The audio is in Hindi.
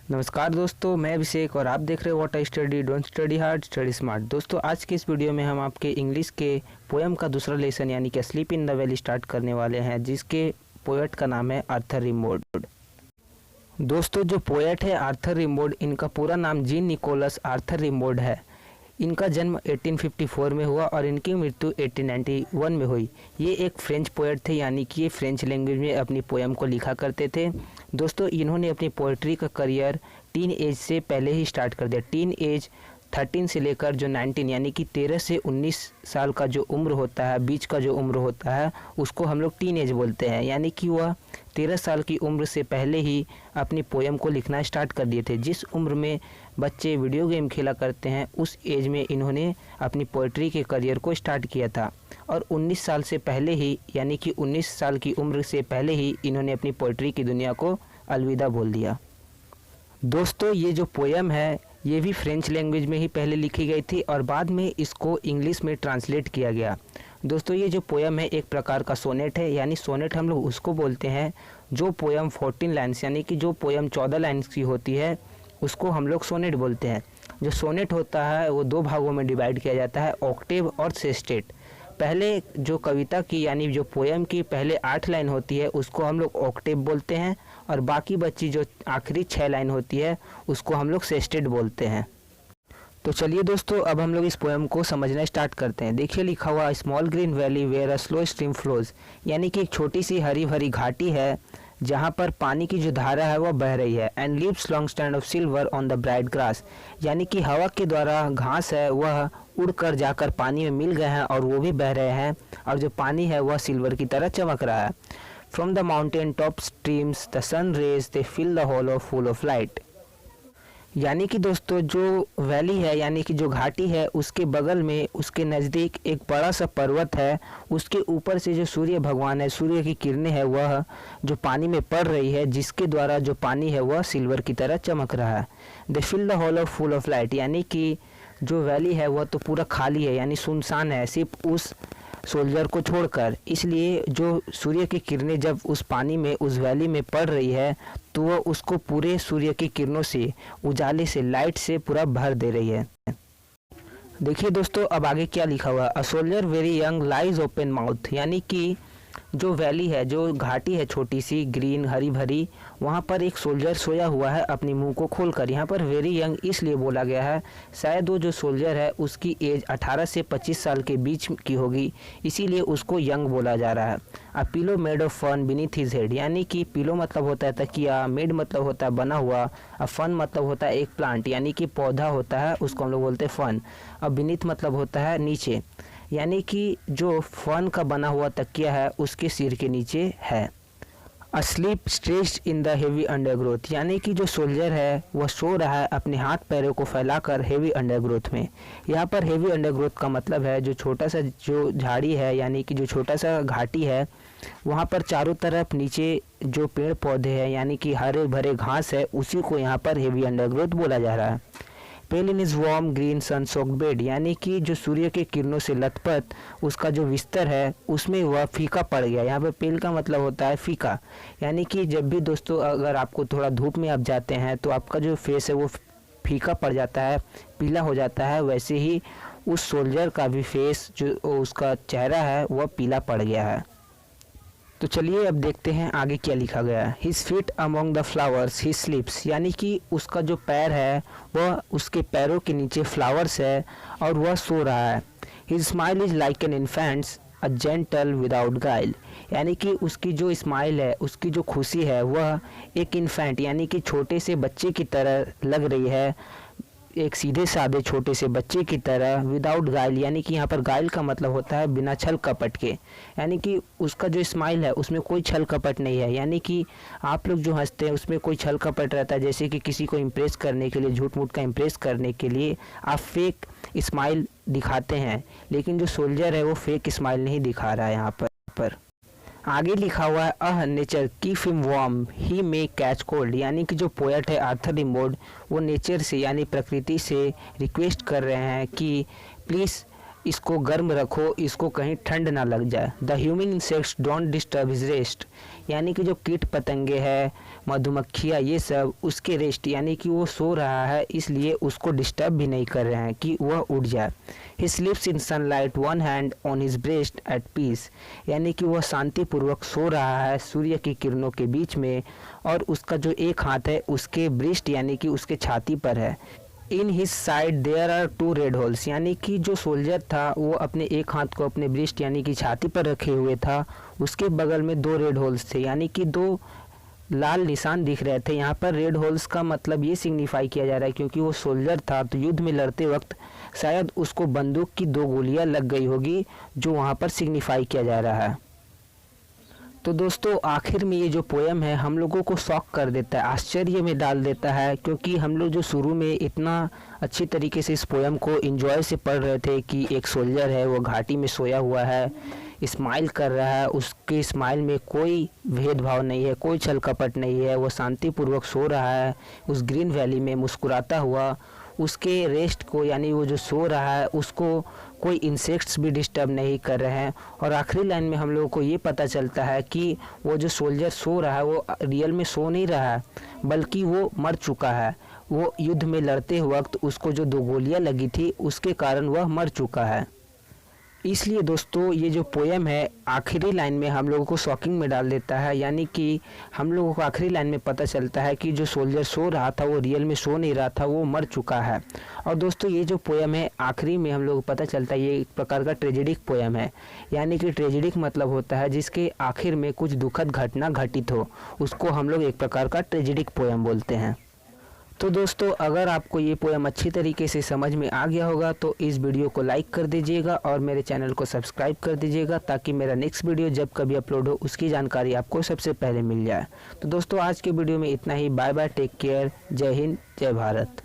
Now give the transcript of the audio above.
नमस्कार दोस्तों, मैं अभिषेक और आप देख रहे हो what I study, don't study hard study smart. दोस्तों, आज के इस वीडियो में हम आपके इंग्लिश के पोएम का दूसरा लेसन यानी कि sleep in the valley start करने वाले हैं, जिसके पोएट का नाम है आर्थर रिम्बाउड। दोस्तों, जो पोएट है आर्थर रिम्बाउड, इनका पूरा नाम जीन निकोलस आर्थर रिम्बाउड है। इनका जन्म 1854 में हुआ और इनकी मृत्यु 1891 में हुई। ये एक फ्रेंच पोएट थे, यानी कि ये फ्रेंच लैंग्वेज में अपनी पोएम को लिखा करते थे। दोस्तों, इन्होंने अपनी पोएट्री का करियर टीन एज से पहले ही स्टार्ट कर दिया। टीन एज 13 से लेकर जो 19 यानी कि 13 से 19 साल का जो उम्र होता है, बीच का जो उम्र होता है, उसको हम लोग टीन एज बोलते हैं। यानी कि वह 13 साल की उम्र से पहले ही अपनी पोएम को लिखना स्टार्ट कर दिए थे। जिस उम्र में बच्चे वीडियो गेम खेला करते हैं, उस एज में इन्होंने अपनी पोएट्री के करियर को स्टार्ट किया था और 19 साल से पहले ही, यानी कि 19 साल की उम्र से पहले ही इन्होंने अपनी पोएट्री की दुनिया को अलविदा बोल दिया। दोस्तों, ये जो पोएम है ये भी फ्रेंच लैंग्वेज में ही पहले लिखी गई थी और बाद में इसको इंग्लिश में ट्रांसलेट किया गया। दोस्तों, ये जो पोएम है एक प्रकार का सोनेट है, यानी सोनेट हम लोग उसको बोलते हैं जो पोएम 14 लाइन्स यानी कि जो पोएम 14 लाइन्स की होती है, उसको हम लोग सोनेट बोलते हैं। जो सोनेट होता है वो दो भागों में डिवाइड किया जाता है, ऑक्टेव और सेस्टेट। पहले जो कविता की यानी जो पोएम की पहले 8 लाइन होती है उसको हम लोग ऑक्टेव बोलते हैं और बाकी बची जो आखिरी 6 लाइन होती है उसको हम लोग सेस्टेट बोलते हैं। तो चलिए दोस्तों, अब हम लोग इस पोएम को समझना स्टार्ट करते हैं। देखिए लिखा हुआ, small green valley where a slow stream flows, यानी कि एक छोटी सी हरी भरी घाटी है जहाँ पर पानी की जो धारा है वह बह रही है। And leaves long stand of silver on the bright grass, यानी कि हवा के द्वारा घास है वह उड़कर जाकर पानी में मिल गए हैं और वो भी बह रहे हैं और जो पानी है वह सिल्वर की तरह चमक रहा है। From the mountain top streams the sun rays they fill the hollow full of light, यानी कि दोस्तों जो वैली है यानी कि जो घाटी है उसके बगल में उसके नज़दीक एक बड़ा सा पर्वत है। उसके ऊपर से जो सूर्य भगवान है, सूर्य की किरणें है वह जो पानी में पड़ रही है, जिसके द्वारा जो पानी है वह सिल्वर की तरह चमक रहा है। They fill the hollow full of light, यानी कि जो वैली है वह तो पूरा खाली है यानी सुनसान है, सिर्फ उस सोल्जर को छोड़कर। इसलिए जो सूर्य की किरणें जब उस पानी में उस वैली में पड़ रही है तो वह उसको पूरे सूर्य की किरणों से, उजाले से, लाइट से पूरा भर दे रही है। देखिए दोस्तों, अब आगे क्या लिखा हुआ, a soldier very young lies open mouth, यानी कि जो वैली है, जो घाटी है छोटी सी ग्रीन हरी भरी, वहाँ पर एक सोल्जर सोया हुआ है अपने मुंह को खोलकर। यहाँ पर वेरी यंग इसलिए बोला गया है, शायद वो जो सोल्जर है उसकी एज 18 से 25 साल के बीच की होगी, इसीलिए उसको यंग बोला जा रहा है। A pillow made of fun beneath his head, यानी कि पिलो मतलब होता है तकिया, मेड मतलब होता है बना हुआ, अ फन मतलब होता है एक प्लांट यानी कि पौधा होता है, उसको हम लोग बोलते हैं फन। अब बीनीथ मतलब होता है नीचे, यानी कि जो फन का बना हुआ तकिया है उसके सिर के नीचे है। Asleep stretched in the heavy undergrowth, यानी कि जो सोल्जर है वह सो रहा है अपने हाथ पैरों को फैलाकर हेवी अंडरग्रोथ में। यहाँ पर हेवी अंडरग्रोथ का मतलब है जो छोटा सा जो झाड़ी है यानी कि जो छोटा सा घाटी है, वहाँ पर चारों तरफ नीचे जो पेड़ पौधे हैं यानी कि हरे भरे घास है, उसी को यहाँ पर हेवी अंडरग्रोथ बोला जा रहा है। Pale in is warm green sun soaked bed, यानी कि जो सूर्य के किरणों से लथपथ उसका जो बिस्तर है उसमें वह फीका पड़ गया। यहाँ पर पेल का मतलब होता है फीका, यानी कि जब भी दोस्तों अगर आपको थोड़ा धूप में आप जाते हैं तो आपका जो फेस है वो फीका पड़ जाता है, पीला हो जाता है, वैसे ही उस सोल्जर का भी फेस जो उसका चेहरा है वह पीला पड़ गया है। तो चलिए अब देखते हैं आगे क्या लिखा गया है। His feet among the flowers ही स्लीप्स, यानी कि उसका जो पैर है वह उसके पैरों के नीचे फ्लावर्स है और वह सो रहा है। His smile is like an infants a gentle without गाइल, यानी कि उसकी जो स्माइल है, उसकी जो खुशी है वह एक इन्फेंट यानी कि छोटे से बच्चे की तरह लग रही है, एक सीधे साधे छोटे से बच्चे की तरह। विदाउट गाइल, यानी कि यहाँ पर गाइल का मतलब होता है बिना छल कपट के, यानी कि उसका जो स्माइल है उसमें कोई छल कपट नहीं है। यानी कि आप लोग जो हंसते हैं उसमें कोई छल कपट रहता है, जैसे कि किसी को इम्प्रेस करने के लिए, झूठ मूठ का इम्प्रेस करने के लिए आप फेक स्माइल दिखाते हैं, लेकिन जो सोल्जर है वो फेक स्माइल नहीं दिखा रहा है। यहाँ पर आगे लिखा हुआ है, अह नेचर कीप हिम वार्म ही मे कैच कोल्ड, यानी कि जो पोएट है आर्थर रिम्बाउड वो नेचर से यानी प्रकृति से रिक्वेस्ट कर रहे हैं कि प्लीज़ इसको गर्म रखो, इसको कहीं ठंड ना लग जाए। The human insects don't disturb his rest, यानी कि जो कीट पतंगे हैं, मधुमक्खियाँ, ये सब उसके रेस्ट यानी कि वो सो रहा है, इसलिए उसको डिस्टर्ब भी नहीं कर रहे हैं कि वह उठ जाए। He sleeps in sunlight, one hand on his breast at peace, यानी कि वह शांतिपूर्वक सो रहा है सूर्य की किरणों के बीच में, और उसका जो एक हाथ है उसके ब्रेस्ट यानी कि उसके छाती पर है। In his side there are 2 red holes, यानी कि जो सोल्जर था वो अपने एक हाथ को अपने ब्रेस्ट यानी कि छाती पर रखे हुए था, उसके बगल में 2 रेड होल्स थे, यानी कि 2 लाल निशान दिख रहे थे। यहाँ पर रेड होल्स का मतलब ये सिग्निफाई किया जा रहा है क्योंकि वो सोल्जर था तो युद्ध में लड़ते वक्त शायद उसको बंदूक की 2 गोलियां लग गई होगी, जो वहाँ पर सिग्निफाई किया जा रहा है। तो दोस्तों आखिर में ये जो पोयम है हम लोगों को शॉक कर देता है, आश्चर्य में डाल देता है, क्योंकि हम लोग जो शुरू में इतना अच्छी तरीके से इस पोयम को एंजॉय से पढ़ रहे थे कि एक सोल्जर है, वो घाटी में सोया हुआ है, स्माइल कर रहा है, उसके स्माइल में कोई भेदभाव नहीं है, कोई छल कपट नहीं है, वो शांतिपूर्वक सो रहा है उस ग्रीन वैली में मुस्कुराता हुआ। उसके रेस्ट को यानी वो जो सो रहा है उसको कोई इंसेक्ट्स भी डिस्टर्ब नहीं कर रहे हैं। और आखिरी लाइन में हम लोगों को ये पता चलता है कि वो जो सोल्जर सो रहा है वो रियल में सो नहीं रहा है, बल्कि वो मर चुका है। वो युद्ध में लड़ते वक्त उसको जो 2 गोलियां लगी थी उसके कारण वह मर चुका है। इसलिए दोस्तों ये जो पोयम है आखिरी लाइन में हम लोगों को शॉकिंग में डाल देता है, यानी कि हम लोगों को आखिरी लाइन में पता चलता है कि जो सोल्जर सो रहा था वो रियल में सो नहीं रहा था, वो मर चुका है। और दोस्तों ये जो पोयम है आखिरी में हम लोगों को पता चलता है ये एक प्रकार का ट्रेजेडिक पोयम है, यानी कि ट्रेजेडिक मतलब होता है जिसके आखिर में कुछ दुखद घटना घटित हो, उसको हम लोग एक प्रकार का ट्रेजेडिक पोयम बोलते हैं। तो दोस्तों अगर आपको ये पोयम अच्छी तरीके से समझ में आ गया होगा तो इस वीडियो को लाइक कर दीजिएगा और मेरे चैनल को सब्सक्राइब कर दीजिएगा, ताकि मेरा नेक्स्ट वीडियो जब कभी अपलोड हो उसकी जानकारी आपको सबसे पहले मिल जाए। तो दोस्तों आज के वीडियो में इतना ही। बाय बाय, टेक केयर, जय हिंद, जय भारत।